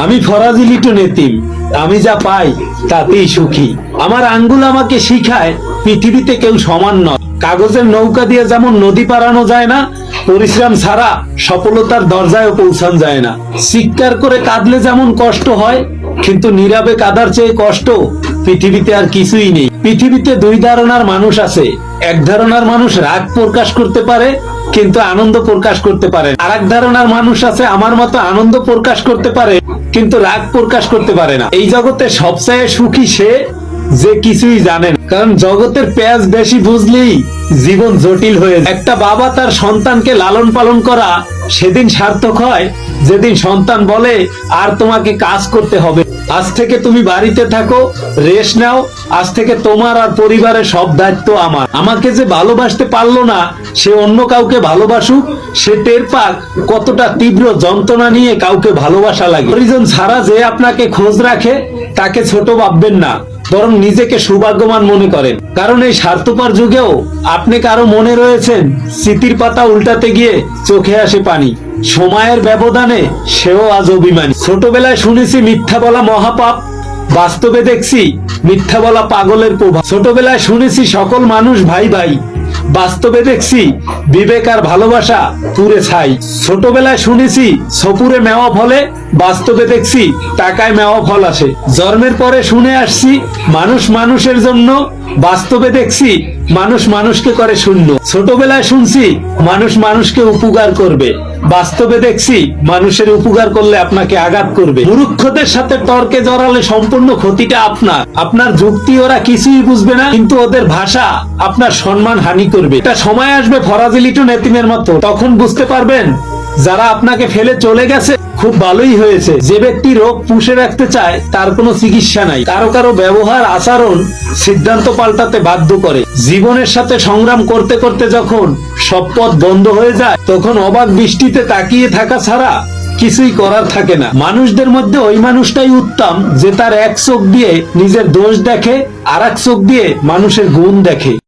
আমি ফরাজি লিটন এতিম, আমি যা পাই তাতেই সুখী। আমার আঙ্গুল আমাকে শিখায় পৃথিবীতে কেউ সমান নয়। কাগজের নৌকা দিয়ে যেমন নদী পারানো যায় না, পরিশ্রম ছাড়া সফলতার দরজায় পৌঁছানো যায় না। চিৎকার করে কাঁদলে যেমন কষ্ট হয়, কিন্তু নীরবে কাঁদার চেয়ে কষ্ট পৃথিবীতে আর কিছুই নেই। পৃথিবীতে দুই ধারণার মানুষ আছে। এক ধারণার মানুষ রাগ প্রকাশ করতে পারে কিন্তু আনন্দ প্রকাশ করতে পারে। আর এক ধারণার মানুষ আছে আমার মতো আনন্দ প্রকাশ করতে পারে কিন্তু রাগ প্রকাশ করতে পারে না। এই জগতে সবচেয়ে সুখী সে যে কিছুই জানেন, কারণ জগতের পেঁয়াজ বেশি বুঝলেই জীবন জটিল হয়ে যায়। একটা বাবা তার সন্তানকে লালন পালন করা সেদিন সার্থক হয় যেদিন সন্তান বলে আর তোমাকে কাজ করতে হবে, আজ থেকে তুমি বাড়িতে থাকো, রেস্ট নাও, আজ থেকে তোমার আর পরিবারের সব দায়িত্ব আমার। আমাকে যে ভালোবাসতে পারলো না সে অন্য কাউকে ভালোবাসুক, সে টের পাক কতটা তীব্র যন্ত্রণা নিয়ে কাউকে ভালোবাসা লাগে। পরিজন ছাড়া যে আপনাকে খোঁজ রাখে তাকে ছোট ভাববেন না, বরং নিজেকে সৌভাগ্যবান মনে করেন। কারণ এই স্বার্থপর যুগেও আপনি কারো মনে রয়েছেন। স্মৃতির পাতা উল্টাতে গিয়ে চোখে আসে পানি, সময়ের ব্যবধানে সেও আজ অভিমানী। ছোটবেলায় শুনেছি মিথ্যা বলা মহাপাপ, বাস্তবে দেখছি মিথ্যা বলা পাগলের প্রভাব। ছোটবেলায় শুনেছি সকল মানুষ ভাই ভাই, বাস্তবে দেখছি বিবেক আর ভালোবাসা পুরে ছাই। ছোটবেলায় শুনেছি সপুরে মেওয়া ফলে, বাস্তবে দেখছি টাকায় মেওয়া ফল আসে। জন্মের পরে শুনে আসছি মানুষ মানুষের জন্য, বাস্তবে দেখছি মানুষ মানুষকে করে শূন্য। ছোটবেলায় শুনছি মানুষ মানুষকে উপকার করবে, বাস্তবে দেখছি মানুষের উপকার করলে আপনাকে আঘাত করবে। মূর্খদের সাথে তর্কে জড়ালে সম্পূর্ণ ক্ষতিটা আপনার। আপনার যুক্তি ওরা কিছুই বুঝবে না, কিন্তু ওদের ভাষা আপনার সম্মান হানি করবে। এটা সময় আসবে ফরাজি লিটন এতিমের মতো, তখন বুঝতে পারবেন যারা আপনাকে ফেলে চলে গেছে খুব ভালোই হয়েছে। যে ব্যক্তি রোগ পুষে রাখতে চায় তার কোনো চিকিৎসা নাই। কারো কারো ব্যবহার আচরণ সিদ্ধান্ত পাল্টাতে বাধ্য করে। জীবনের সাথে সংগ্রাম করতে করতে যখন সব পথ বন্ধ হয়ে যায়, তখন অবাক দৃষ্টিতে তাকিয়ে থাকা ছাড়া কিছুই করার থাকে না। মানুষদের মধ্যে ওই মানুষটাই উত্তম যে তার এক চোখ দিয়ে নিজের দোষ দেখে আর এক চোখ দিয়ে মানুষের গুণ দেখে।